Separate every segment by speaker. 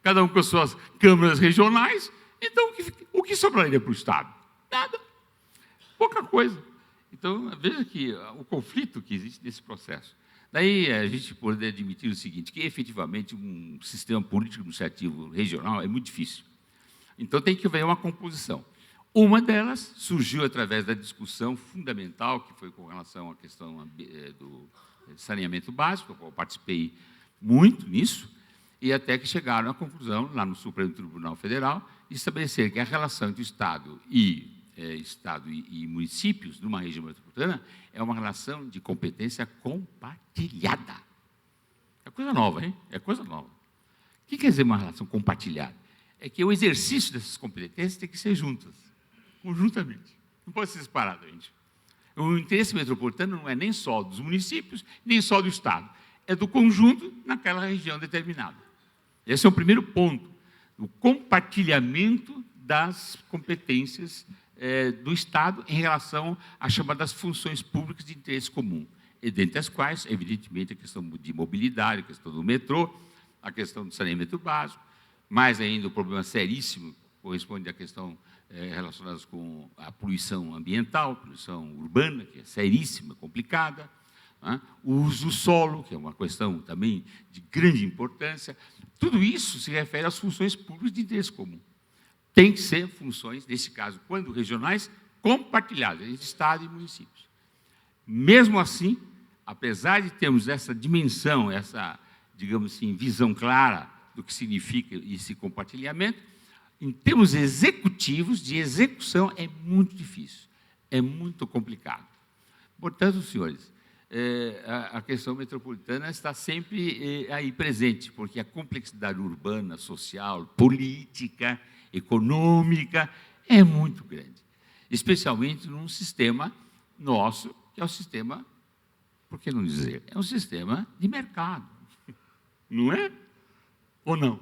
Speaker 1: cada um com as suas câmaras regionais. Então, o que sobraria para o Estado? Nada. Pouca coisa. Então, veja que o conflito que existe nesse processo. Daí a gente pode admitir o seguinte, que efetivamente um sistema político administrativo regional é muito difícil. Então, tem que haver uma composição. Uma delas surgiu através da discussão fundamental, que foi com relação à questão do saneamento básico, eu participei muito nisso, e até que chegaram à conclusão, lá no Supremo Tribunal Federal, de estabelecer que a relação entre Estado e municípios numa região metropolitana é uma relação de competência compartilhada. É coisa nova, hein? É coisa nova. O que quer dizer uma relação compartilhada? É que o exercício dessas competências tem que ser juntas, conjuntamente. Não pode ser separado, gente. O interesse metropolitano não é nem só dos municípios, nem só do Estado. É do conjunto naquela região determinada. Esse é o primeiro ponto, o compartilhamento das competências do Estado em relação às chamadas funções públicas de interesse comum, e dentre as quais, evidentemente, a questão de mobilidade, a questão do metrô, a questão do saneamento básico, mais ainda o problema seríssimo corresponde à questão relacionada com a poluição ambiental, poluição urbana, que é seríssima, complicada, né? O uso do solo, que é uma questão também de grande importância. Tudo isso se refere às funções públicas de interesse comum. Tem que ser funções, nesse caso, quando regionais, compartilhadas entre Estado e municípios. Mesmo assim, apesar de termos essa dimensão, essa, digamos assim, visão clara do que significa esse compartilhamento, em termos executivos, de execução, é muito difícil, é muito complicado. Portanto, senhores, a questão metropolitana está sempre aí presente, porque a complexidade urbana, social, política, econômica é muito grande, especialmente num sistema nosso, que é o sistema, por que não dizer, é um sistema de mercado, não é? Ou não?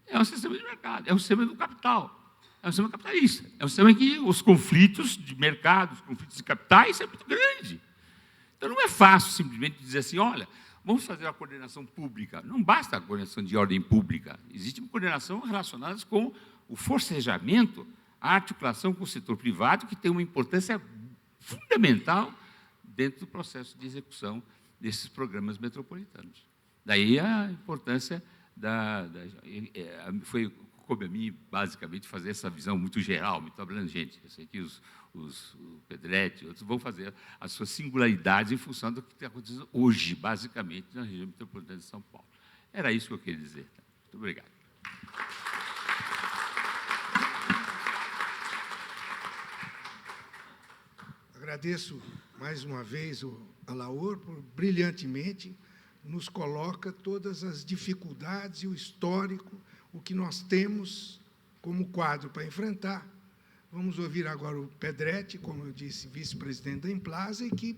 Speaker 1: É um sistema de mercado, é um sistema do capital, é um sistema capitalista, é um sistema em que os conflitos de mercado, os conflitos de capitais é muito grande. Então, não é fácil simplesmente dizer assim, olha, vamos fazer a coordenação pública. Não basta a coordenação de ordem pública. Existe uma coordenação relacionada com o forcejamento, a articulação com o setor privado, que tem uma importância fundamental dentro do processo de execução desses programas metropolitanos. Tem a importância coube a mim, basicamente, fazer essa visão muito geral, muito abrangente. Eu sei que o Pedretti e outros vão fazer as suas singularidades em função do que está acontecendo hoje, basicamente, na região metropolitana de São Paulo. Era isso que eu queria dizer. Muito obrigado.
Speaker 2: Agradeço mais uma vez o Alaor, por brilhantemente nos coloca todas as dificuldades e o histórico, o que nós temos como quadro para enfrentar. Vamos ouvir agora o Pedretti, como eu disse, vice-presidente da Implaza, e que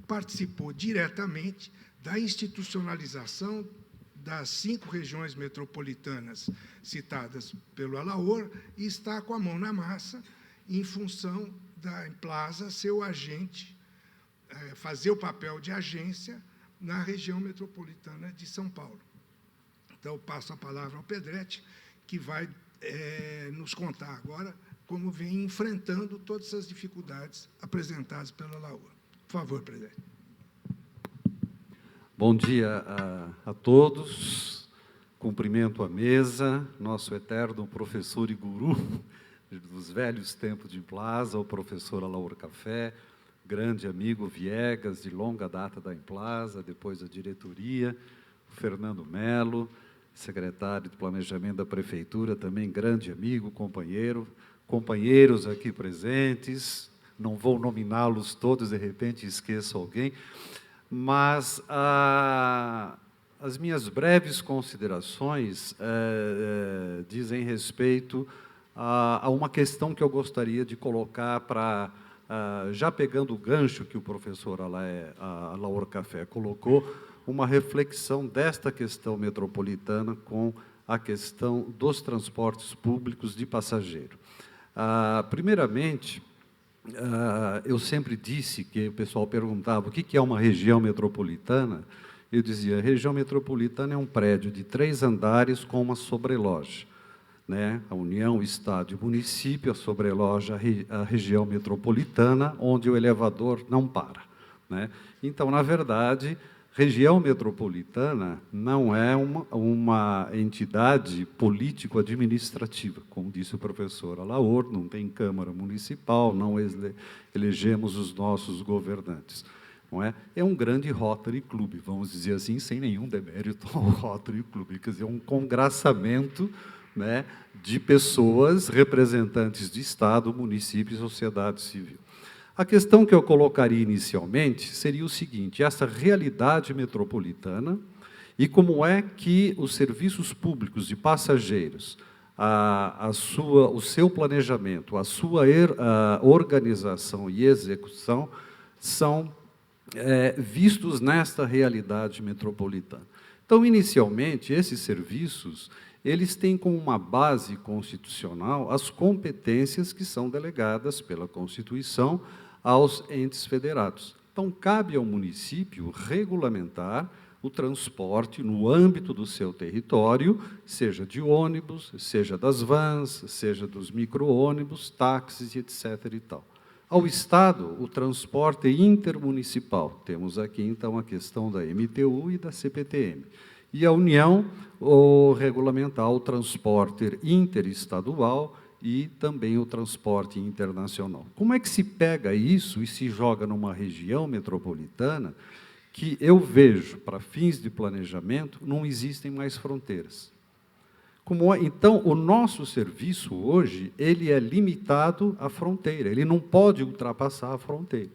Speaker 2: participou diretamente da institucionalização das 5 regiões metropolitanas citadas pelo Alaor e está com a mão na massa em função da Implaza ser o agente, fazer o papel de agência na região metropolitana de São Paulo. Então, passo a palavra ao Pedretti, que vai nos contar agora como vem enfrentando todas essas dificuldades apresentadas pela Alaor. Por favor, Pedretti.
Speaker 3: Bom dia a todos. Cumprimento a mesa, nosso eterno professor e guru dos velhos tempos de Implaza, o professor Alaor Café, grande amigo Viegas, de longa data da Implaza, depois da diretoria, o Fernando Melo, secretário de Planejamento da Prefeitura, também grande amigo, companheiros aqui presentes, não vou nominá-los todos, de repente esqueço alguém, mas as minhas breves considerações dizem respeito a uma questão que eu gostaria de colocar para, já pegando o gancho que o professor Alaor Café colocou, uma reflexão desta questão metropolitana com a questão dos transportes públicos de passageiro. Primeiramente, eu sempre disse que o pessoal perguntava o que é uma região metropolitana, eu dizia, a região metropolitana é um prédio de 3 andares com uma sobreloja, né? A União, Estado e Município, a sobreloja, a região metropolitana, onde o elevador não para, né? Então, na verdade, região metropolitana não é uma entidade político-administrativa, como disse o professor Alaor, não tem Câmara Municipal, não elegemos os nossos governantes. Não é? É um grande Rotary Club, vamos dizer assim, sem nenhum demérito ao Rotary Club, quer dizer, um congraçamento, né, de pessoas, representantes de Estado, município e sociedade civil. A questão que eu colocaria inicialmente seria o seguinte: essa realidade metropolitana e como é que os serviços públicos de passageiros, o seu planejamento, a sua organização e execução são vistos nesta realidade metropolitana. Então, inicialmente, esses serviços, eles têm como uma base constitucional as competências que são delegadas pela Constituição aos entes federados. Então, cabe ao município regulamentar o transporte no âmbito do seu território, seja de ônibus, seja das vans, seja dos micro-ônibus, táxis, etc. e tal. Ao Estado, o transporte intermunicipal. Temos aqui, então, a questão da MTU e da CPTM. E a União, regulamentar o transporte interestadual e também o transporte internacional. Como é que se pega isso e se joga numa região metropolitana que eu vejo, para fins de planejamento, não existem mais fronteiras? Então, o nosso serviço hoje, ele é limitado à fronteira, ele não pode ultrapassar a fronteira.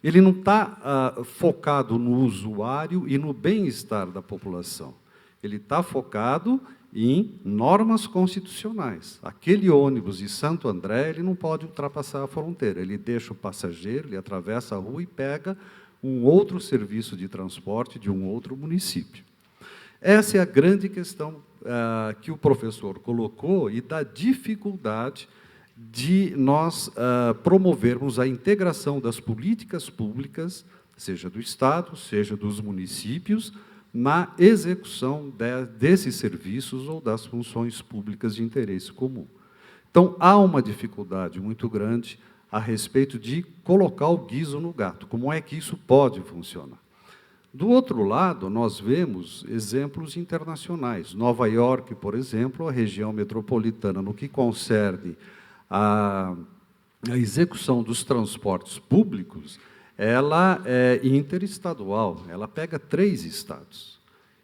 Speaker 3: Ele não está focado no usuário e no bem-estar da população. Ele está focado em normas constitucionais. Aquele ônibus de Santo André, ele não pode ultrapassar a fronteira. Ele deixa o passageiro, ele atravessa a rua e pega um outro serviço de transporte de um outro município. Essa é a grande questão que o professor colocou e da dificuldade de nós promovermos a integração das políticas públicas, seja do Estado, seja dos municípios, na execução desses serviços ou das funções públicas de interesse comum. Então, há uma dificuldade muito grande a respeito de colocar o guiso no gato. Como é que isso pode funcionar? Do outro lado, nós vemos exemplos internacionais. Nova York, por exemplo, a região metropolitana, no que concerne a execução dos transportes públicos, ela é interestadual, ela pega 3 estados.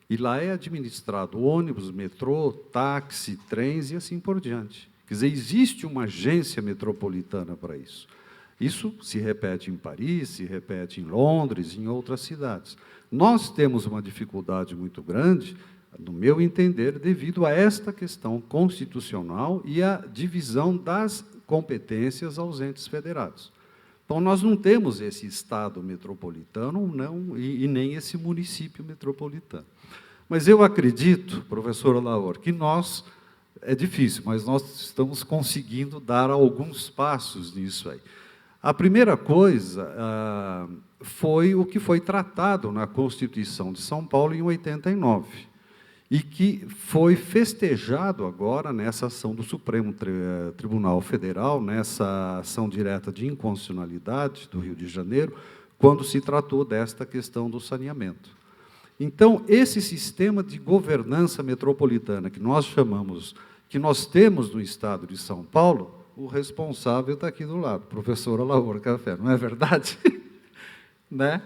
Speaker 3: E lá é administrado ônibus, metrô, táxi, trens e assim por diante. Quer dizer, existe uma agência metropolitana para isso. Isso se repete em Paris, se repete em Londres, em outras cidades. Nós temos uma dificuldade muito grande, no meu entender, devido a esta questão constitucional e à divisão das competências aos entes federados. Então, nós não temos esse Estado metropolitano e nem esse município metropolitano. Mas eu acredito, professor Alaor, que é difícil, mas nós estamos conseguindo dar alguns passos nisso aí. A primeira coisa foi o que foi tratado na Constituição de São Paulo em 89, e que foi festejado agora nessa ação do Supremo Tribunal Federal, nessa ação direta de inconstitucionalidade do Rio de Janeiro, quando se tratou desta questão do saneamento. Então, esse sistema de governança metropolitana que nós temos no Estado de São Paulo, o responsável está aqui do lado, professor Alaor Café, não é verdade? Né?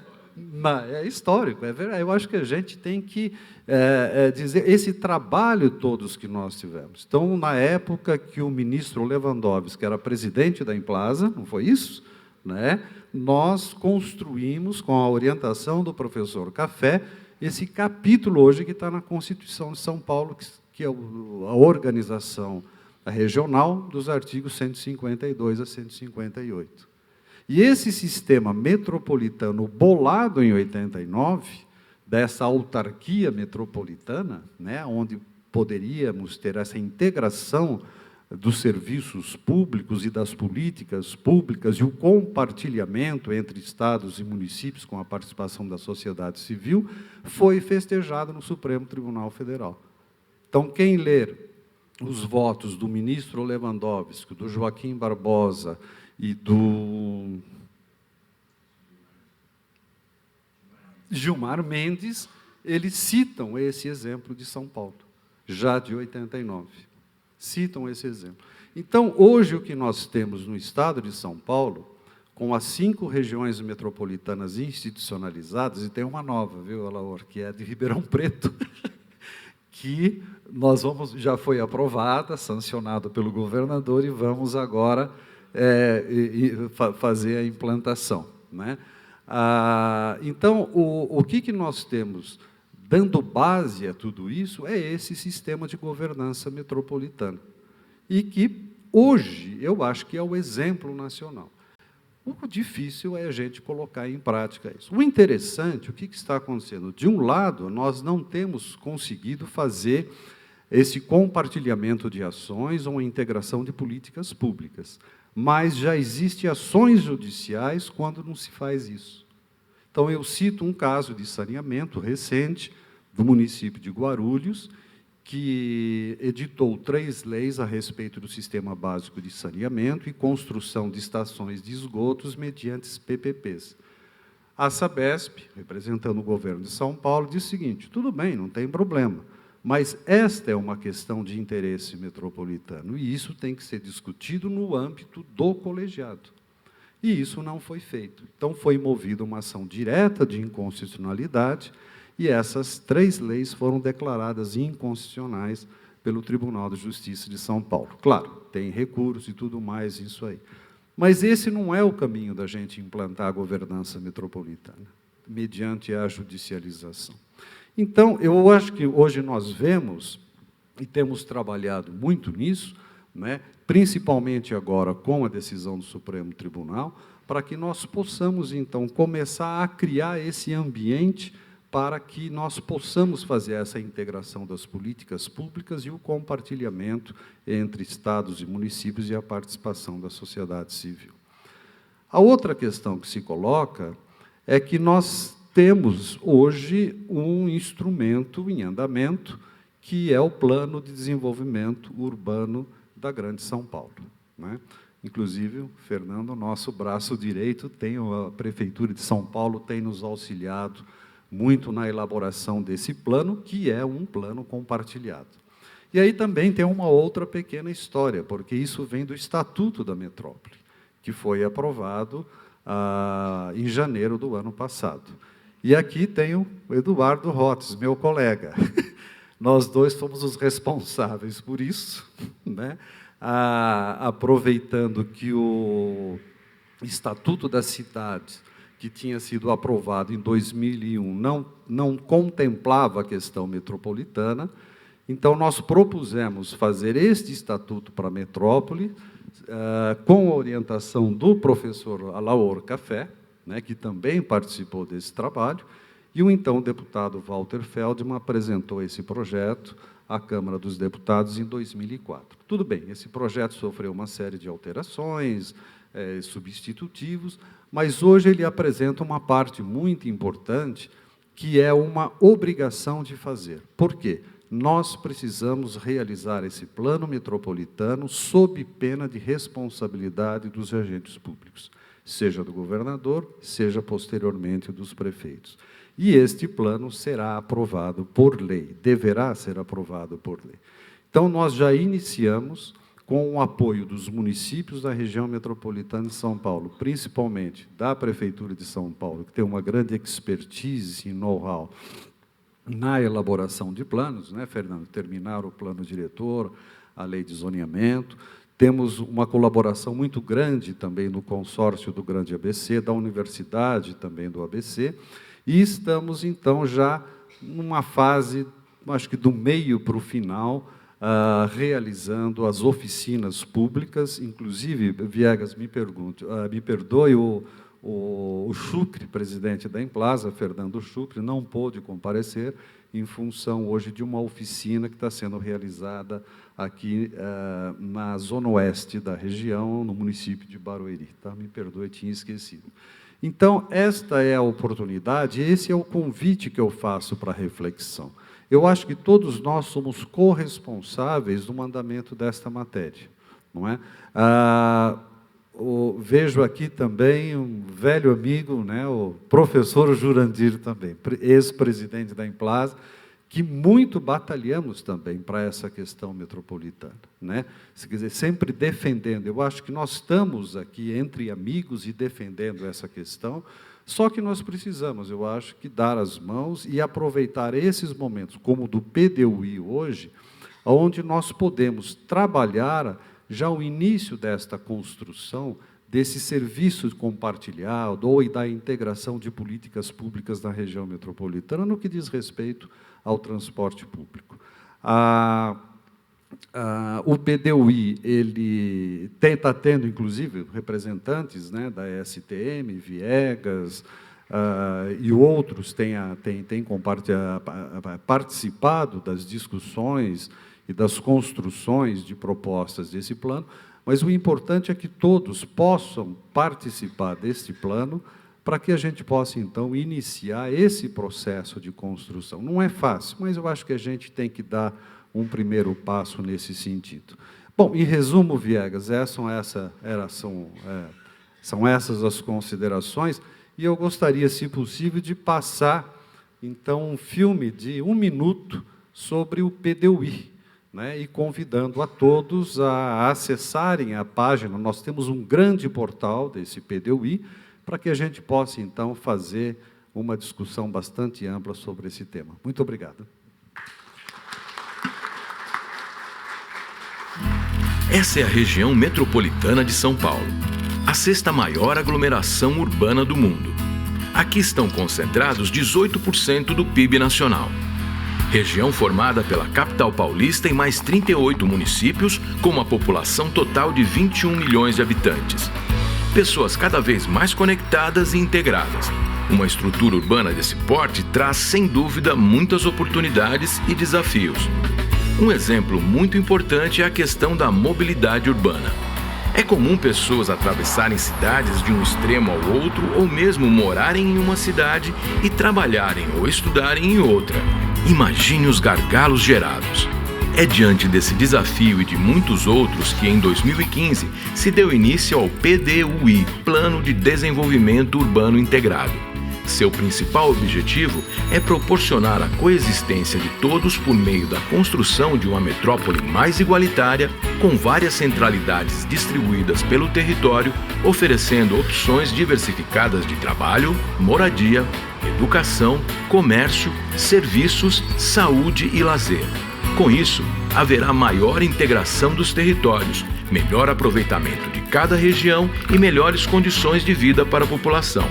Speaker 3: É histórico, é verdade. Eu acho que a gente tem que dizer esse trabalho todos que nós tivemos. Então, na época que o ministro Lewandowski era presidente da Implaza, não foi isso? Né? Nós construímos, com a orientação do professor Café, esse capítulo hoje que está na Constituição de São Paulo, que é a organização regional dos artigos 152 a 158. E esse sistema metropolitano bolado em 89, dessa autarquia metropolitana, né, onde poderíamos ter essa integração dos serviços públicos e das políticas públicas e o compartilhamento entre estados e municípios com a participação da sociedade civil, foi festejado no Supremo Tribunal Federal. Então, quem ler os votos do ministro Lewandowski, do Joaquim Barbosa e do Gilmar Mendes, eles citam esse exemplo de São Paulo, já de 89. Citam esse exemplo. Então, hoje, o que nós temos no estado de São Paulo, com as 5 regiões metropolitanas institucionalizadas, e tem uma nova, viu, Alaor, que é a de Ribeirão Preto, que já foi aprovada, sancionada pelo governador, e vamos agora fazer a implantação, né? Então, o que nós temos dando base a tudo isso é esse sistema de governança metropolitana. E que, hoje, eu acho que é o exemplo nacional. O difícil é a gente colocar em prática isso. O interessante, o que está acontecendo? De um lado, nós não temos conseguido fazer esse compartilhamento de ações ou a integração de políticas públicas, mas já existem ações judiciais quando não se faz isso. Então, eu cito um caso de saneamento recente do município de Guarulhos, que editou 3 leis a respeito do Sistema Básico de Saneamento e construção de estações de esgotos mediante PPPs. A Sabesp, representando o governo de São Paulo, disse o seguinte: tudo bem, não tem problema, mas esta é uma questão de interesse metropolitano, e isso tem que ser discutido no âmbito do colegiado. E isso não foi feito. Então, foi movida uma ação direta de inconstitucionalidade, e essas 3 leis foram declaradas inconstitucionais pelo Tribunal de Justiça de São Paulo. Claro, tem recurso e tudo mais, isso aí. Mas esse não é o caminho da gente implantar a governança metropolitana, mediante a judicialização. Então, eu acho que hoje nós vemos, e temos trabalhado muito nisso, né, principalmente agora com a decisão do Supremo Tribunal, para que nós possamos, então, começar a criar esse ambiente para que nós possamos fazer essa integração das políticas públicas e o compartilhamento entre estados e municípios e a participação da sociedade civil. A outra questão que se coloca é que nós temos, hoje, um instrumento em andamento, que é o Plano de Desenvolvimento Urbano da Grande São Paulo, né? Inclusive, o Fernando, nosso braço direito, a Prefeitura de São Paulo tem nos auxiliado muito na elaboração desse plano, que é um plano compartilhado. E aí também tem uma outra pequena história, porque isso vem do Estatuto da Metrópole, que foi aprovado em janeiro do ano passado. E aqui tem o Eduardo Rotes, meu colega. Nós dois fomos os responsáveis por isso, né? Aproveitando que o Estatuto da Cidade, que tinha sido aprovado em 2001, não contemplava a questão metropolitana, então nós propusemos fazer este estatuto para a metrópole, com a orientação do professor Alaor Café, né, que também participou desse trabalho, e o então deputado Walter Feldman apresentou esse projeto à Câmara dos Deputados em 2004. Tudo bem, esse projeto sofreu uma série de alterações, substitutivos, mas hoje ele apresenta uma parte muito importante, que é uma obrigação de fazer. Por quê? Nós precisamos realizar esse plano metropolitano sob pena de responsabilidade dos agentes públicos, seja do governador, seja posteriormente dos prefeitos. E este plano será aprovado por lei, deverá ser aprovado por lei. Então, nós já iniciamos com o apoio dos municípios da região metropolitana de São Paulo, principalmente da Prefeitura de São Paulo, que tem uma grande expertise e know-how na elaboração de planos, né, Fernando? Terminar o plano diretor, a lei de zoneamento. Temos uma colaboração muito grande também no consórcio do Grande ABC, da Universidade também do ABC, e estamos, então, já numa fase, acho que do meio para o final, realizando as oficinas públicas. Inclusive, Viegas, me perdoe, o Chucre, presidente da Emplasa, Fernando Chucre, não pôde comparecer em função hoje de uma oficina que está sendo realizada aqui na zona oeste da região, no município de Barueri. Tá? Me perdoe, tinha esquecido. Então, esta é a oportunidade, esse é o convite que eu faço para a reflexão. Eu acho que todos nós somos corresponsáveis do andamento desta matéria, não é? Vejo aqui também um velho amigo, né, o professor Jurandir também, ex-presidente da Emplasa, que muito batalhamos também para essa questão metropolitana, né? Se quiser, sempre defendendo. Eu acho que nós estamos aqui entre amigos e defendendo essa questão, só que nós precisamos, eu acho, que dar as mãos e aproveitar esses momentos, como o do PDUI hoje, onde nós podemos trabalhar já o início desta construção, desse serviço compartilhado ou da integração de políticas públicas na região metropolitana, no que diz respeito ao transporte público. O PDUI está tendo, inclusive, representantes, né, da STM, Viegas, e outros têm participado das discussões e das construções de propostas desse plano, mas o importante é que todos possam participar deste plano para que a gente possa, então, iniciar esse processo de construção. Não é fácil, mas eu acho que a gente tem que dar um primeiro passo nesse sentido. Bom, em resumo, Viegas, são essas as considerações, e eu gostaria, se possível, de passar, então, um filme de 1 minuto sobre o PDUI, né, e convidando a todos a acessarem a página. Nós temos um grande portal desse PDUI, para que a gente possa, então, fazer uma discussão bastante ampla sobre esse tema. Muito obrigado.
Speaker 4: Essa é a região metropolitana de São Paulo, a 6ª maior aglomeração urbana do mundo. Aqui estão concentrados 18% do PIB nacional. Região formada pela capital paulista e mais 38 municípios, com uma população total de 21 milhões de habitantes. Pessoas cada vez mais conectadas e integradas. Uma estrutura urbana desse porte traz, sem dúvida, muitas oportunidades e desafios. Um exemplo muito importante é a questão da mobilidade urbana. É comum pessoas atravessarem cidades de um extremo ao outro, ou mesmo morarem em uma cidade e trabalharem ou estudarem em outra. Imagine os gargalos gerados. É diante desse desafio e de muitos outros que, em 2015, se deu início ao PDUI, Plano de Desenvolvimento Urbano Integrado. Seu principal objetivo é proporcionar a coexistência de todos por meio da construção de uma metrópole mais igualitária, com várias centralidades distribuídas pelo território, oferecendo opções diversificadas de trabalho, moradia, educação, comércio, serviços, saúde e lazer. Com isso, haverá maior integração dos territórios, melhor aproveitamento de cada região e melhores condições de vida para a população.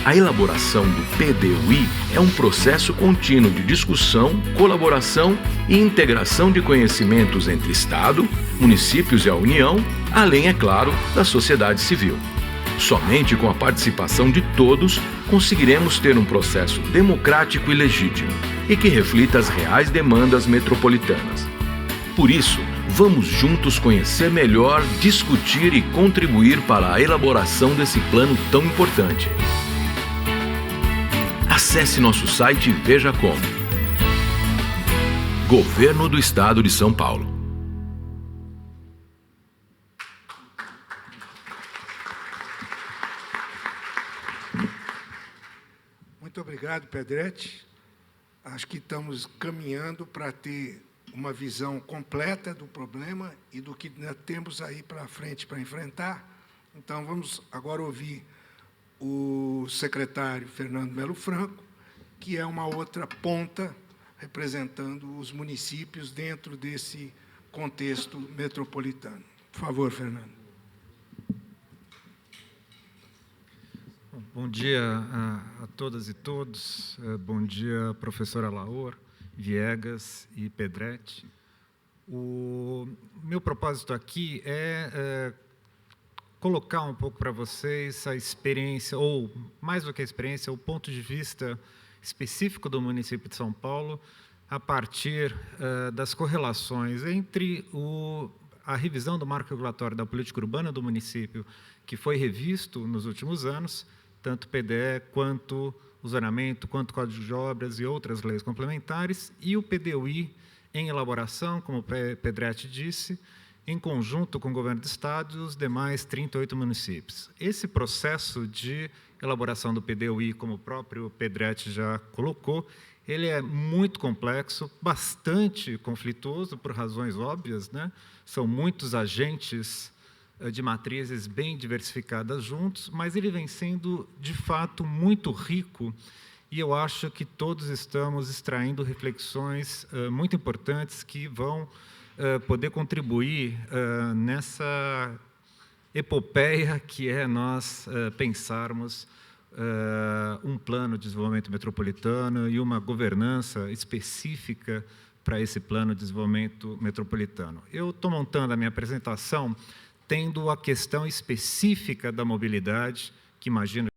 Speaker 4: A elaboração do PDUI é um processo contínuo de discussão, colaboração e integração de conhecimentos entre Estado, municípios e a União, além, é claro, da sociedade civil. Somente com a participação de todos conseguiremos ter um processo democrático e legítimo e que reflita as reais demandas metropolitanas. Por isso, vamos juntos conhecer melhor, discutir e contribuir para a elaboração desse plano tão importante. Acesse nosso site e veja como. Governo do Estado de São Paulo.
Speaker 2: Muito obrigado, Pedretti. Acho que estamos caminhando para ter uma visão completa do problema e do que nós temos aí para frente para enfrentar. Então, vamos agora ouvir o secretário Fernando Melo Franco, que é uma outra ponta representando os municípios dentro desse contexto metropolitano. Por favor, Fernando.
Speaker 5: Bom dia a todas e todos. Bom dia, professora Laor, Viegas e Pedretti. O meu propósito aqui é colocar um pouco para vocês a experiência, ou mais do que a experiência, o ponto de vista específico do município de São Paulo, a partir das correlações entre a revisão do marco regulatório da política urbana do município, que foi revisto nos últimos anos, tanto o PDE quanto o zonamento, quanto o Código de Obras e outras leis complementares, e o PDUI em elaboração, como o Pedretti disse, em conjunto com o Governo do Estado e os demais 38 municípios. Esse processo de elaboração do PDUI, como o próprio Pedretti já colocou, ele é muito complexo, bastante conflituoso, por razões óbvias, né? São muitos agentes de matrizes bem diversificadas juntos, mas ele vem sendo, de fato, muito rico, e eu acho que todos estamos extraindo reflexões muito importantes que vão poder contribuir nessa epopeia que é nós pensarmos um plano de desenvolvimento metropolitano e uma governança específica para esse plano de desenvolvimento metropolitano. Eu estou montando a minha apresentação tendo a questão específica da mobilidade, que imagino